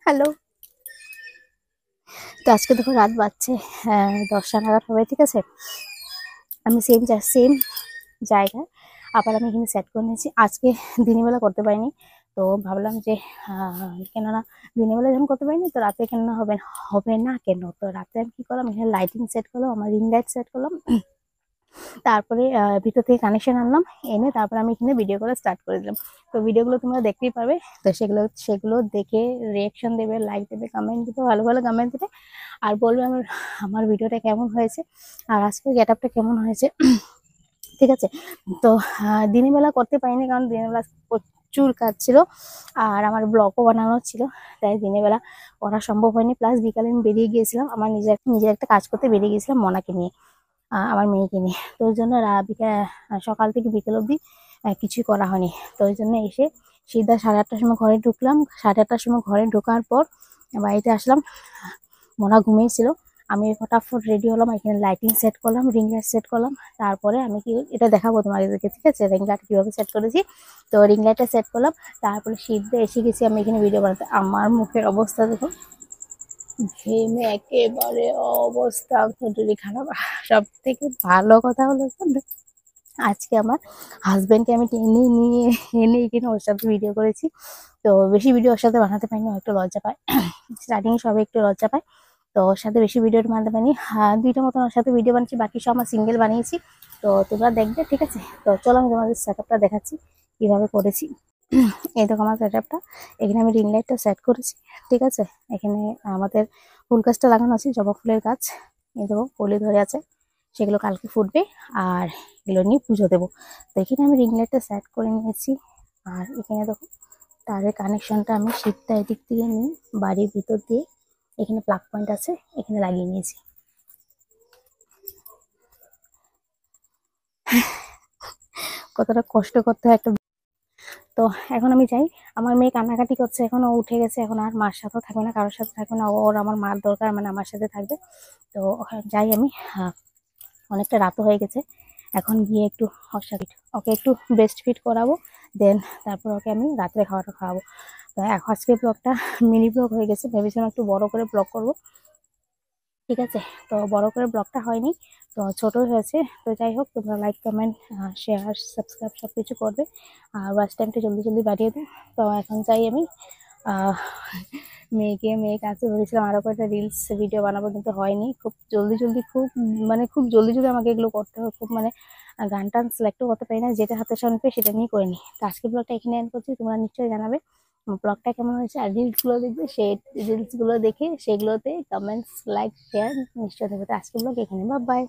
Hello. তো আজকে দেখো রাত বাজছে 10টা নাগাদ হবে, ঠিক আছে। আমি সেম জায়গায় আবার আমি এখানে সেট করে নিয়েছি। আজকে দিনের বেলা করতে পারিনি, তো ভাবলাম যে কেননা দিনের বেলা যখন করতে পারিনি তো রাতে কেন হবে হবে না কেন, তো রাতে আমি কি করলাম, এখানে লাইটিং সেট করলাম, আমার রিং লাইট সেট করলাম। তারপরে ভিতর থেকে কানেকশন আনলাম, এনে তারপর আমি এখানে ভিডিও করা স্টার্ট করে দিলাম। তো ভিডিওগুলো তোমরা দেখতেই পাবে, তো সেগুলো দেখে রিয়াকশন দেবে, লাইক দেবে, কমেন্ট দেবে, ভালো ভালো কমেন্ট দেবে, আর বলবে আমার আমার ভিডিওটা কেমন হয়েছে আর আজকের গেট আপটা কেমন হয়েছে। ঠিক আছে। তো দিনের বেলা করতে পারিনি, কারণ দিনের বেলা প্রচুর কাজ ছিল আর আমার ব্লগও বানানো ছিল, তাই দিনের বেলা করা সম্ভব হয়নি। প্লাস বিকালে আমি বেরিয়ে গিয়েছিলাম, আমার নিজের একটা কাজ করতে বেরিয়ে গেছিলাম মনাকে নিয়ে, আমার মেয়েকে নিয়ে। তো ওই জন্য সকাল থেকে বিকেল অবধি কিছুই করা হয়নি। তো ওই জন্য এসে সিধা 8:30টার সময় ঘরে ঢুকলাম। 8:30টার সময় ঘরে ঢোকার পর বাড়িতে আসলাম, মোনা ঘুমিয়েছিল। আমি ফটাফট রেডি হলাম, এখানে লাইটিং সেট করলাম, রিং লাইট সেট করলাম। তারপরে আমি কি এটা দেখাবো তোমাদেরকে, ঠিক আছে, রিং লাইট কিভাবে সেট করেছি। তো রিং লাইটটা সেট করলাম, তারপরে সিধা এসে গেছি আমি এখানে ভিডিও বানাতে। আমার মুখের অবস্থা দেখো, ঘেমে একেবারে অবস্থা খুবই খারাপ। সব থেকে ভালো কথা হলো আজকে আমার হাজবেন্ডকে আমি টেনে নিয়ে এনে এখানে ওর সাথে ভিডিও করেছি। তো বেশি ভিডিও ওর সাথে বানাতে পারিনি, একটু লজ্জা পায়, স্টার্টিং সবাই একটু লজ্জা পায়। তো ওর সাথে বেশি ভিডিও বানাতে পারিনি, 2টা মতন ওর সাথে ভিডিও বানিয়েছি, বাকি সব আমার সিঙ্গেল বানিয়েছি। তো তোমরা দেখবে, ঠিক আছে। তো চলো আমি তোমাদের সেট আপটা দেখাচ্ছি কিভাবে করেছি। এই দেখো আমার সেট আপটা, এখানে আমি রিং লাইটটা সেট করেছি, ঠিক আছে। এখানে আমাদের ফুল গাছটা লাগানো আছে, জবা ফুলের গাছ। এই দেখো কলি ধরে আছে, সেগুলো কালকে ফুটবে আর এগুলো নিয়ে পুজো দেবো। তো এখানে আমি রিং লাইটটা সেট করে নিয়েছি। আর এখানে দেখো তারের কানেকশনটা আমি শীতটা এদিক দিয়ে নিয়ে বাড়ির ভিতর দিয়ে এখানে প্লাগ পয়েন্ট আছে, এখানে লাগিয়ে নিয়েছি। কতটা কষ্ট করতে হয় একটা। তো এখন আমি যাই, আমার মেয়ে কান্নাকাটি করছে, এখন ও উঠে গেছে, এখন আর মার সাথেও থাকবে না, কারোর সাথে থাকবে না, ওর আমার মার দরকার, মানে আমার সাথে থাকবে। তো যাই আমি, অনেকটা রাতও হয়ে গেছে। এখন গিয়ে একটু ওকে একটু ব্রেস্ট ফিড করাবো, দেন তারপর ওকে আমি রাত্রে খাওয়াটা খাওয়াবো। তো আজকের ব্লগটা মিনি ব্লগ হয়ে গেছে, ভেবেছিলাম একটু বড় করে ব্লগ করবো, ঠিক আছে। তো বড় করে ব্লগটা হয়নি, তো ছোটই হয়েছে। তো যাই হোক, তোমরা লাইক কমেন্ট শেয়ার সাবস্ক্রাইব সব কিছু করবে, আর ওয়াচ টাইমটা জলদি জলদি বাড়িয়ে দেয়। তো এখন চাই আমি মেয়ে কাছে ভেবেছিলাম আরো কয়েকটা রিলস ভিডিও বানাবো, কিন্তু হয়নি। খুব জলদি জলদি খুব জলদি জলদি আমাকে এগুলো করতে হয়, খুব মানে গান টান সিলেক্টও করতে পারি না, যেটা হাতে সামনে পেয়ে সেটা নিয়ে করে নিই। তো আজকে ব্লগটা এখানে এন্ড করছি, তোমরা নিশ্চয়ই জানাবে ব্লগটা কেমন হয়েছে, আর রিলস গুলো দেখবে, সেই রিলস গুলো দেখে সেগুলোতে কমেন্টস লাইক শেয়ার নিশ্চয়ই দেবে। তো আজকে ব্লগ এখানে, বাই বাই।